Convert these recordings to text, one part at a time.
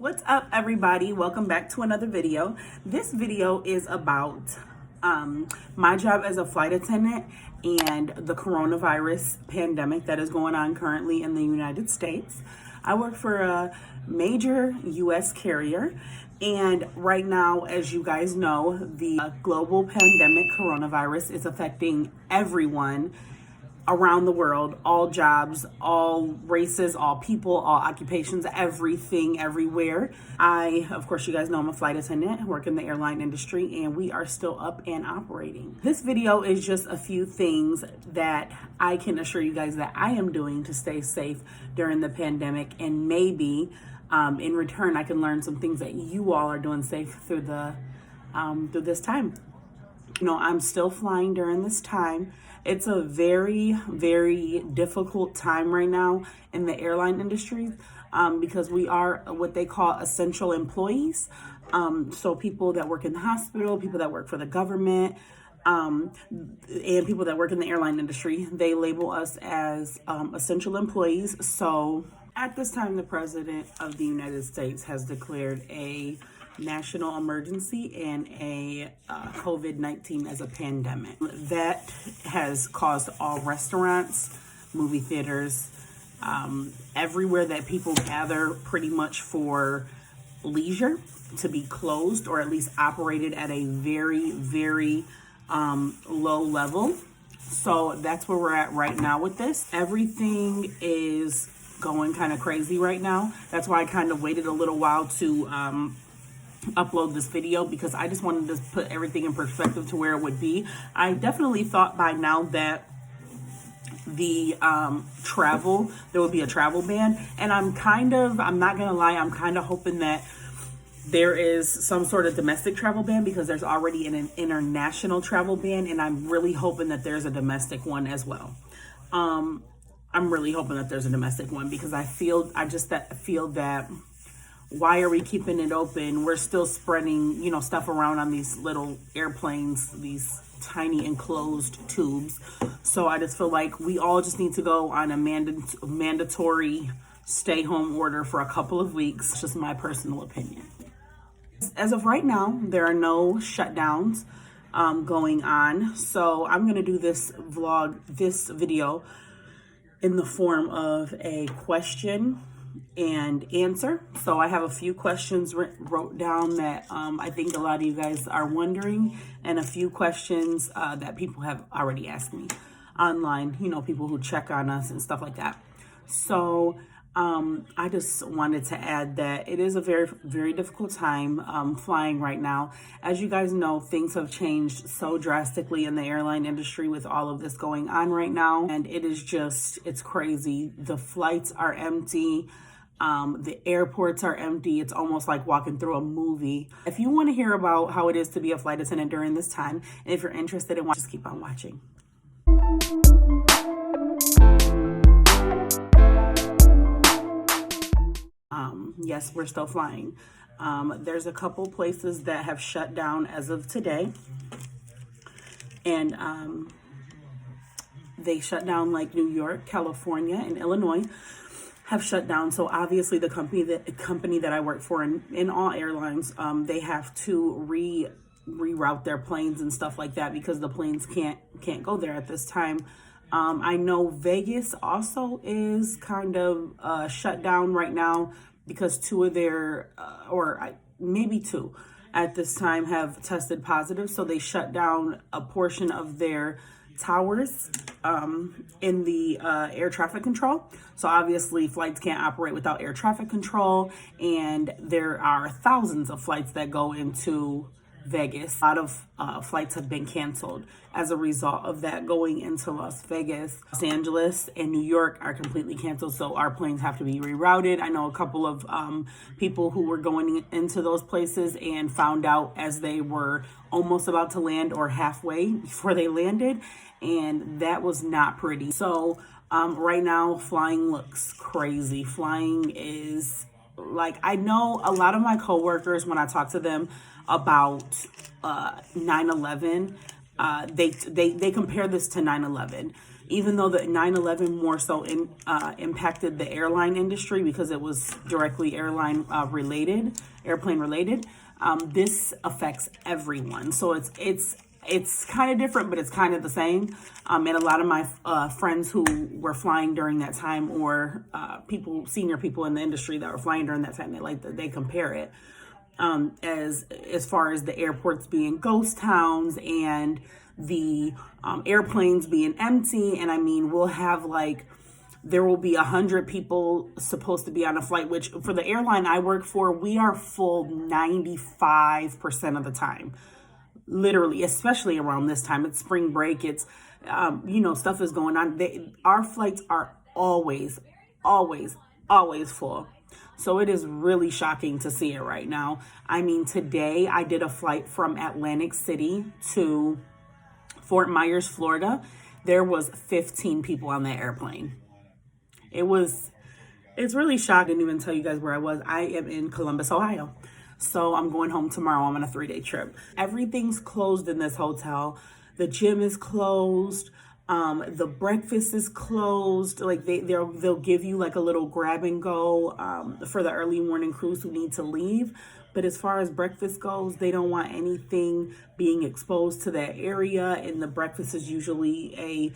What's up, everybody? Welcome back to another video. This video is about my job as a flight attendant and the coronavirus pandemic that is going on currently in the United States. I work for a major U.S. carrier, and right now, as you guys know, the global pandemic coronavirus is affecting everyone around the world, all jobs, all races, all people, all occupations, everything, everywhere. Of course, you guys know I'm a flight attendant, work in the airline industry, and we are still up and operating. This video is just a few things that I can assure you guys that I am doing to stay safe during the pandemic, and maybe in return, I can learn some things that you all are doing safe through this time. You know, I'm still flying during this time. It's a very, very difficult time right now in the airline industry because we are what they call essential employees. So people that work in the hospital, people that work for the government, and people that work in the airline industry, they label us as essential employees. So at this time, the President of the United States has declared a national emergency and a COVID-19 as a pandemic. That has caused all restaurants, movie theaters, everywhere that people gather pretty much for leisure to be closed or at least operated at a very, very low level. So that's where we're at right now with this. Everything is going kind of crazy right now. That's why I kind of waited a little while to upload this video, because I just wanted to put everything in perspective to where it would be. I definitely thought by now that the there would be a travel ban, and I'm not gonna lie, I'm kind of hoping that there is some sort of domestic travel ban, because there's already an international travel ban, and I'm really hoping that there's a domestic one as well. I'm really hoping that there's a domestic one, because I feel that why are we keeping it open? We're still spreading, stuff around on these little airplanes, these tiny enclosed tubes. So I just feel like we all just need to go on a mandatory stay home order for a couple of weeks. It's just my personal opinion. As of right now, there are no shutdowns going on. So I'm going to do this video in the form of a question and answer. So I have a few questions wrote down that I think a lot of you guys are wondering, and a few questions that people have already asked me online, people who check on us and stuff like that. So I just wanted to add that it is a very, very difficult time flying right now. As you guys know, things have changed so drastically in the airline industry with all of this going on right now. And it's crazy. The flights are empty. The airports are empty. It's almost like walking through a movie. If you want to hear about how it is to be a flight attendant during this time, and if you're interested in watching, just keep on watching. Yes, we're still flying. There's a couple places that have shut down as of today. And they shut down, like New York, California, and Illinois have shut down. So obviously the company that I work for in all airlines, they have to reroute their planes and stuff like that, because the planes can't go there at this time. I know Vegas also is kind of shut down right now, because two of their, maybe two at this time, have tested positive. So they shut down a portion of their towers in the air traffic control. So obviously flights can't operate without air traffic control, and there are thousands of flights that go into Vegas. A lot of flights have been canceled as a result of that going into Las Vegas. Los Angeles and New York are completely canceled, so our planes have to be rerouted. I know a couple of people who were going into those places and found out as they were almost about to land or halfway before they landed, and that was not pretty. So right now, flying looks crazy. Flying is like, I know a lot of my coworkers, when I talk to them about 9/11, they compare this to 9/11. even though the 9/11 more so impacted the airline industry because it was directly airplane related. This affects everyone. So it's kind of different, but it's kind of the same. And a lot of my friends who were flying during that time, or senior people in the industry that were flying during that time, they compare it as far as the airports being ghost towns and the airplanes being empty. And I mean, there will be 100 people supposed to be on a flight, which for the airline I work for, we are full 95% of the time. Literally, especially around this time. It's spring break. It's, stuff is going on. Our flights are always full. So it is really shocking to see it right now. I mean, today I did a flight from Atlantic City to Fort Myers, Florida. There was 15 people on that airplane. It's really shocking. I didn't even tell you guys where I was. I am in Columbus, Ohio. So I'm going home tomorrow. I'm on a 3-day trip. Everything's closed in this hotel. The gym is closed. The breakfast is closed. Like they'll give you like a little grab and go for the early morning crews who need to leave. But as far as breakfast goes, they don't want anything being exposed to that area. And the breakfast is usually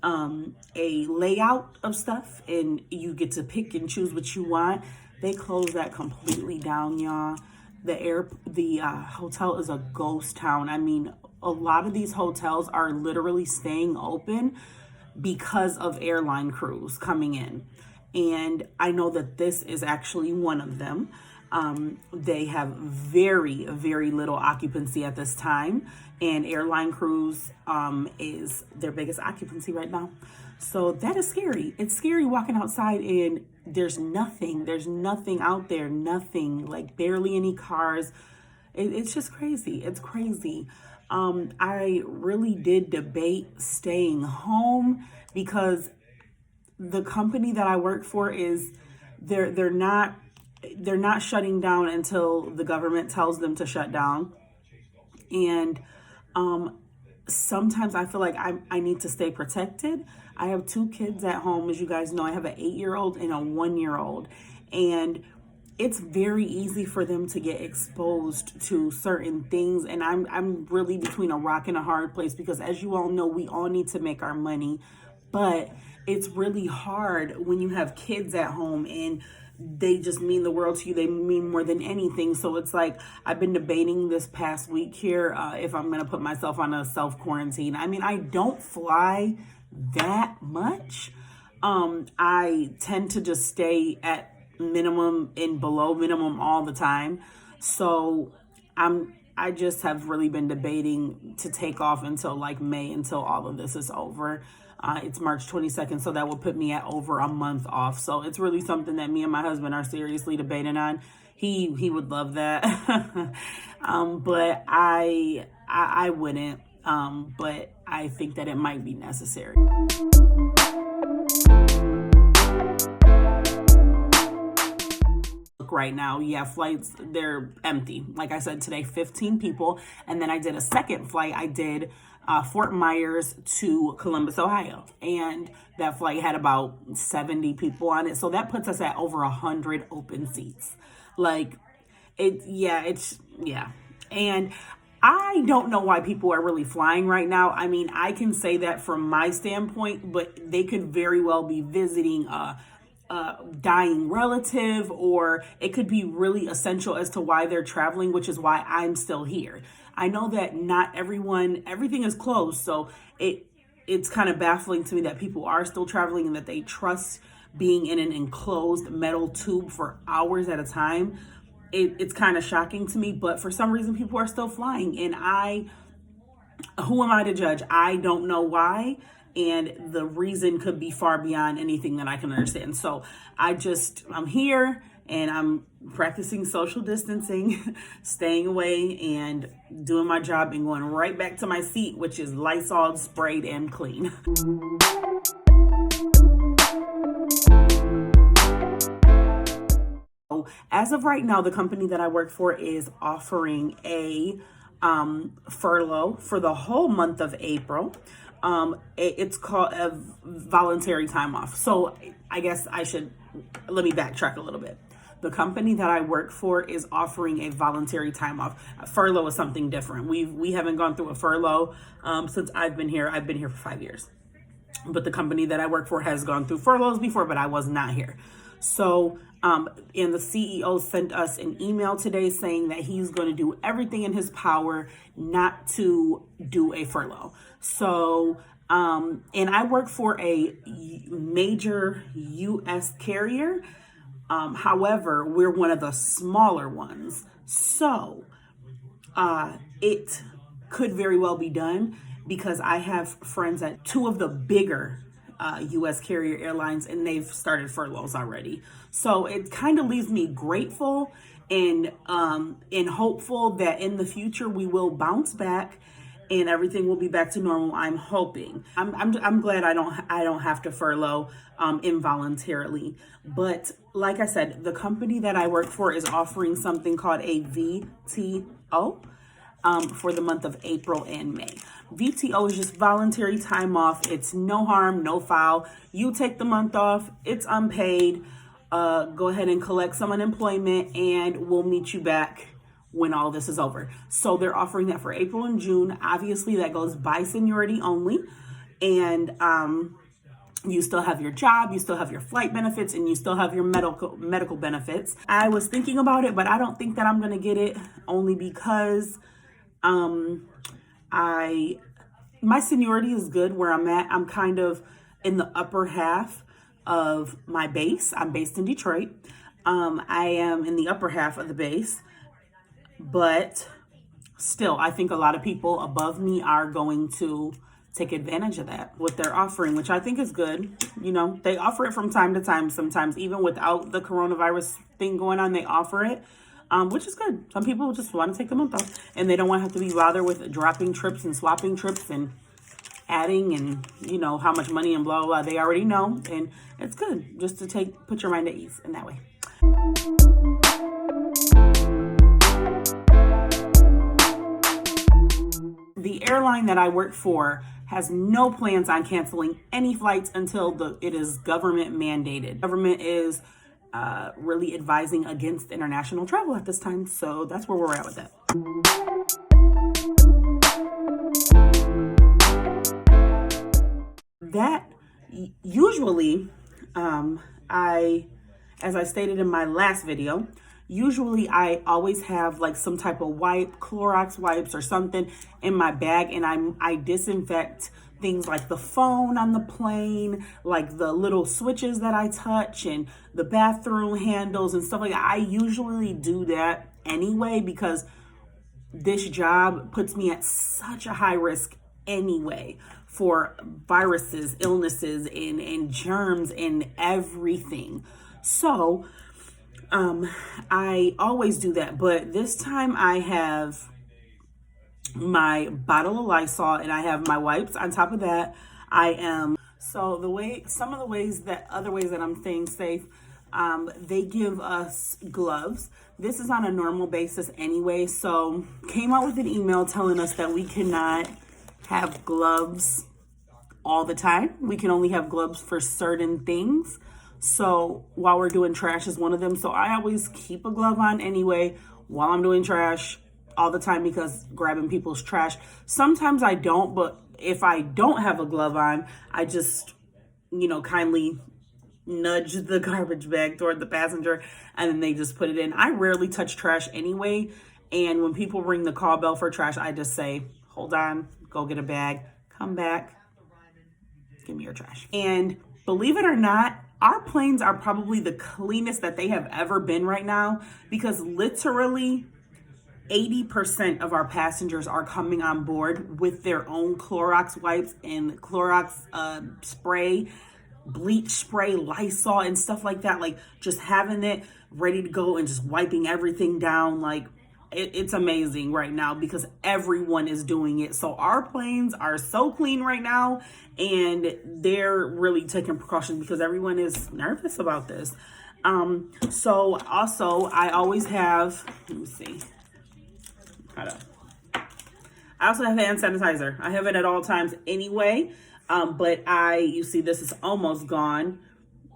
a layout of stuff, and you get to pick and choose what you want. They close that completely down, y'all. The hotel is a ghost town. I mean, a lot of these hotels are literally staying open because of airline crews coming in. And I know that this is actually one of them. They have very, very little occupancy at this time. And airline crews is their biggest occupancy right now. So that is scary. It's scary walking outside and there's nothing out there, nothing, like barely any cars. It's just crazy. It's crazy. I really did debate staying home because the company that I work for is they're not shutting down until the government tells them to shut down. And sometimes I feel like I need to stay protected. I have 2 kids at home. As you guys know, I have an 8-year-old and a 1-year-old. And it's very easy for them to get exposed to certain things. And I'm really between a rock and a hard place because, as you all know, we all need to make our money. But it's really hard when you have kids at home and they just mean the world to you. They mean more than anything. So it's like, I've been debating this past week here if I'm going to put myself on a self-quarantine. I mean, I don't fly that much. I tend to just stay at minimum and below minimum all the time. So I just have really been debating to take off until like May, until all of this is over. It's March 22nd, so that will put me at over a month off. So it's really something that me and my husband are seriously debating on. He would love that. But I wouldn't. But I think that it might be necessary. Right now, yeah, flights, they're empty. Like I said, today 15 people, and then I did a second flight. I did Fort Myers to Columbus, Ohio, and that flight had about 70 people on it. So that puts us at over 100 open seats. Like and I don't know why people are really flying right now. I mean, I can say that from my standpoint, but they could very well be visiting a dying relative, or it could be really essential as to why they're traveling, which is why I'm still here. I know that not everything is closed, so it's kind of baffling to me that people are still traveling and that they trust being in an enclosed metal tube for hours at a time. It's kind of shocking to me, but for some reason people are still flying, and who am I to judge? I don't know why. And the reason could be far beyond anything that I can understand. So I'm here and I'm practicing social distancing, staying away and doing my job and going right back to my seat, which is Lysol sprayed and clean. As of right now, the company that I work for is offering a furlough for the whole month of April. It's called a voluntary time off. So I guess let me backtrack a little bit. The company that I work for is offering a voluntary time off. A furlough is something different. We haven't gone through a furlough since I've been here. I've been here for 5 years. But the company that I work for has gone through furloughs before, but I was not here. So, and the CEO sent us an email today saying that he's going to do everything in his power not to do a furlough. So, and I work for a major U.S. carrier. However, we're one of the smaller ones. So, it could very well be done because I have friends at two of the bigger U.S. carrier airlines, and they've started furloughs already. So it kind of leaves me grateful and hopeful that in the future we will bounce back and everything will be back to normal. I'm hoping. I'm glad I don't have to furlough involuntarily. But like I said, the company that I work for is offering something called a VTO. For the month of April and May. VTO is just voluntary time off. It's no harm, no foul. You take the month off. It's unpaid. Go ahead and collect some unemployment and we'll meet you back when all this is over. So they're offering that for April and June. Obviously, that goes by seniority only. And you still have your job, you still have your flight benefits, and you still have your medical benefits. I was thinking about it, but I don't think that I'm going to get it only because my seniority is good where I'm at. I'm kind of in the upper half of my base. I'm based in Detroit. I am in the upper half of the base, but still, I think a lot of people above me are going to take advantage of that, what they're offering, which I think is good. You know, they offer it from time to time, sometimes even without the coronavirus thing going on, they offer it. Which is good. Some people just want to take the month off and they don't want to have to be bothered with dropping trips and swapping trips and adding and, you know, how much money and blah, blah, blah. They already know. And it's good just to put your mind at ease in that way. The airline that I work for has no plans on canceling any flights until it is government mandated. Government is really advising against international travel at this time. So that's where we're at with that. That usually, as I stated in my last video, usually I always have like some type of wipe, Clorox wipes or something in my bag, and I disinfect things like the phone on the plane, like the little switches that I touch and the bathroom handles and stuff like that. I usually do that anyway because this job puts me at such a high risk anyway for viruses, illnesses, and germs and everything. So I always do that, but this time I have my bottle of Lysol and I have my wipes. On top of that, other ways that I'm staying safe, they give us gloves. This is on a normal basis anyway, so came out with an email telling us that we cannot have gloves all the time. We can only have gloves for certain things. So while we're doing trash is one of them. So I always keep a glove on anyway while I'm doing trash all the time because grabbing people's trash. Sometimes I don't, but if I don't have a glove on, I just, kindly nudge the garbage bag toward the passenger and then they just put it in. I rarely touch trash anyway. And when people ring the call bell for trash, I just say, hold on, go get a bag, come back, give me your trash. And believe it or not, our planes are probably the cleanest that they have ever been right now because literally 80% of our passengers are coming on board with their own Clorox wipes and Clorox spray, bleach spray, Lysol and stuff like that. Like just having it ready to go and just wiping everything down. Like it's amazing right now because everyone is doing it. So our planes are so clean right now and they're really taking precautions because everyone is nervous about this. So also I always have, I also have hand sanitizer. I have it at all times anyway. But you see, this is almost gone.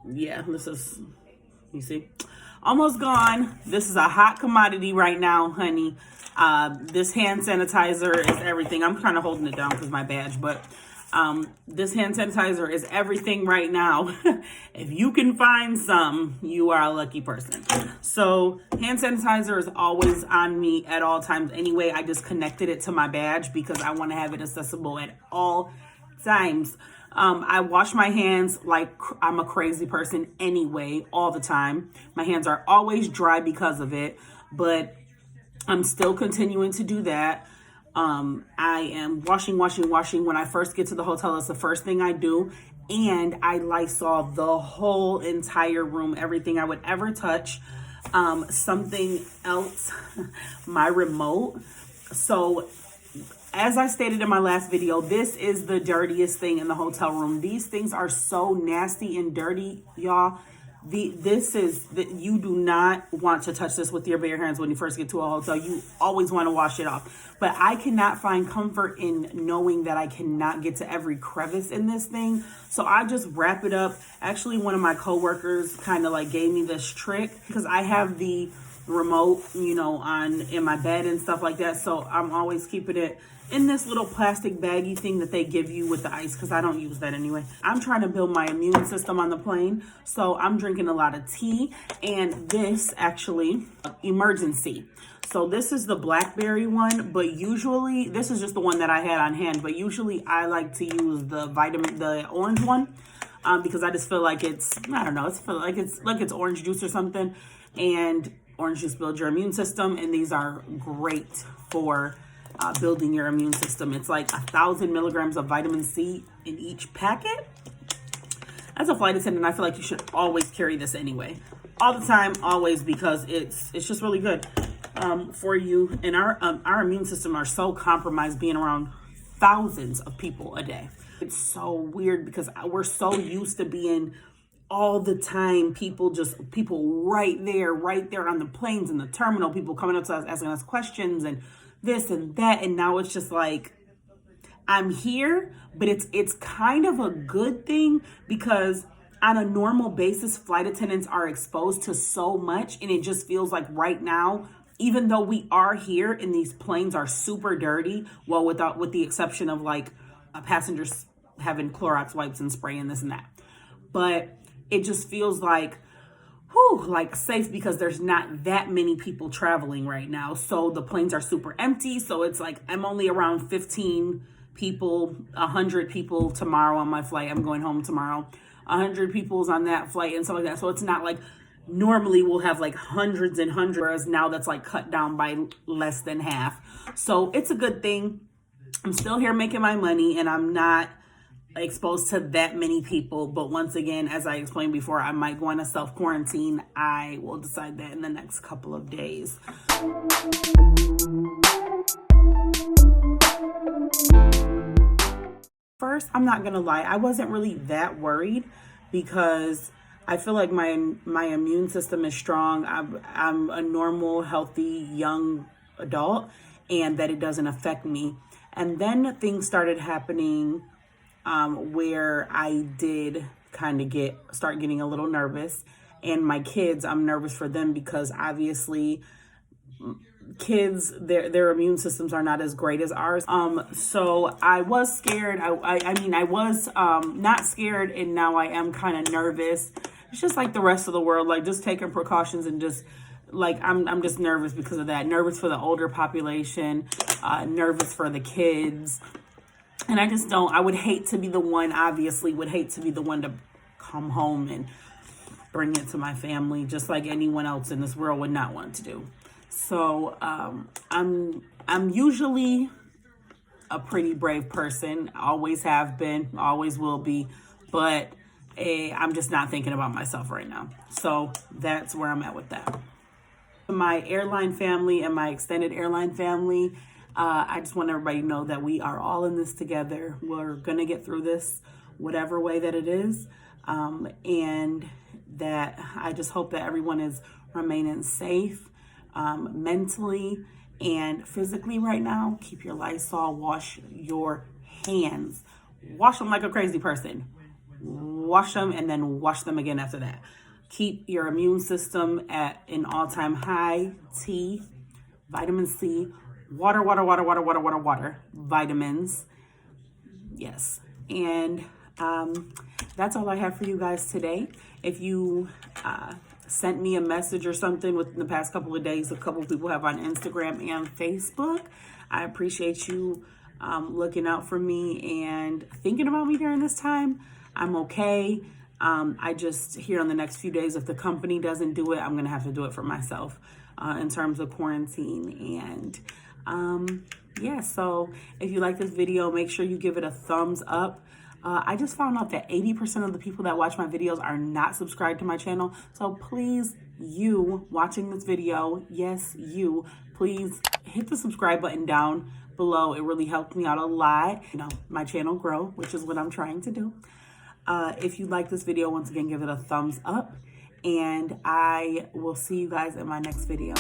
Yeah, you see, almost gone. This is a hot commodity right now, honey. This hand sanitizer is everything. I'm kind of holding it down because my badge, but this hand sanitizer is everything right now. If you can find some, you are a lucky person. So hand sanitizer is always on me at all times anyway. I just connected it to my badge because I want to have it accessible at all times. I wash my hands like I'm a crazy person anyway, all the time. My hands are always dry because of it, but I'm still continuing to do that. I am washing. When I first get to the hotel, it's the first thing I do. And I Lysol the whole entire room, everything I would ever touch. Something else, my remote. So as I stated in my last video, this is the dirtiest thing in the hotel room. These things are so nasty and dirty, y'all. You do not want to touch this with your bare hands when you first get to a hotel. You always want to wash it off. But I cannot find comfort in knowing that I cannot get to every crevice in this thing. So I just wrap it up. Actually, one of my coworkers kind of like gave me this trick because I have the remote, in my bed and stuff like that. So I'm always keeping it in this little plastic baggy thing that they give you with the ice because I don't use that anyway. I'm trying to build my immune system on the plane. So I'm drinking a lot of tea, and this actually emergency. So this is the blackberry one, but usually this is just the one that I had on hand, but usually I like to use the orange one because I just feel like it's like it's orange juice or something, and orange juice builds your immune system, and these are great for building your immune system. It's like 1,000 milligrams of vitamin C in each packet. As a flight attendant, I feel like you should always carry this anyway, all the time, always, because it's just really good for you. And our immune system are so compromised being around thousands of people a day. It's so weird because we're so used to being all the time people right there on the planes and the terminal, people coming up to us asking us questions and this and that, and now it's just like I'm here, but it's kind of a good thing because on a normal basis flight attendants are exposed to so much, and it just feels like right now, even though we are here and these planes are super dirty, well, with the exception of like passengers having Clorox wipes and spray and this and that, but it just feels like safe because there's not that many people traveling right now. So the planes are super empty. So it's like I'm only around 15 people, 100 people tomorrow on my flight. I'm going home tomorrow. 100 people's on that flight and stuff like that. So it's not like normally we'll have like hundreds and hundreds, whereas now that's like cut down by less than half. So it's a good thing. I'm still here making my money and I'm not exposed to that many people, but once again, as I explained before, I might go on a self-quarantine. I will decide that in the next couple of days. First, I'm not gonna lie, I wasn't really that worried because I feel like my immune system is strong. I'm a normal, healthy, young adult, and that it doesn't affect me. And then things started happening where I did kind of start getting a little nervous. And my kids, I'm nervous for them because obviously kids, their immune systems are not as great as ours. So I was scared. I was not scared, and now I am kind of nervous. It's just like the rest of the world, like just taking precautions and just like I'm just nervous because of that. Nervous for the older population, nervous for the kids. And I would hate to be the one, obviously, to come home and bring it to my family, just like anyone else in this world would not want to do. So I'm usually a pretty brave person, always have been, always will be, but I'm just not thinking about myself right now. So that's where I'm at with that. My airline family and my extended airline family, I just want everybody to know that we are all in this together. We're going to get through this, whatever way that it is. And that I just hope that everyone is remaining safe mentally And physically right now, keep your Lysol, wash your hands. Wash them like a crazy person. Wash them and then wash them again after that. Keep your immune system at an all-time high. Tea, vitamin C, water, vitamins. Yes. And that's all I have for you guys today. If you sent me a message or something within the past couple of days, a couple of people have on Instagram and Facebook. I appreciate you looking out for me and thinking about me during this time. I'm okay. I just, here on the next few days, if the company doesn't do it, I'm going to have to do it for myself in terms of quarantine. And yeah, so if you like this video, make sure you give it a thumbs up. I just found out that 80% of the people that watch my videos are not subscribed to my channel. So please, you watching this video, yes, you, please hit the subscribe button down below. It really helped me out a lot. You know, my channel grow, which is what I'm trying to do. If you like this video, once again, give it a thumbs up. And I will see you guys in my next video.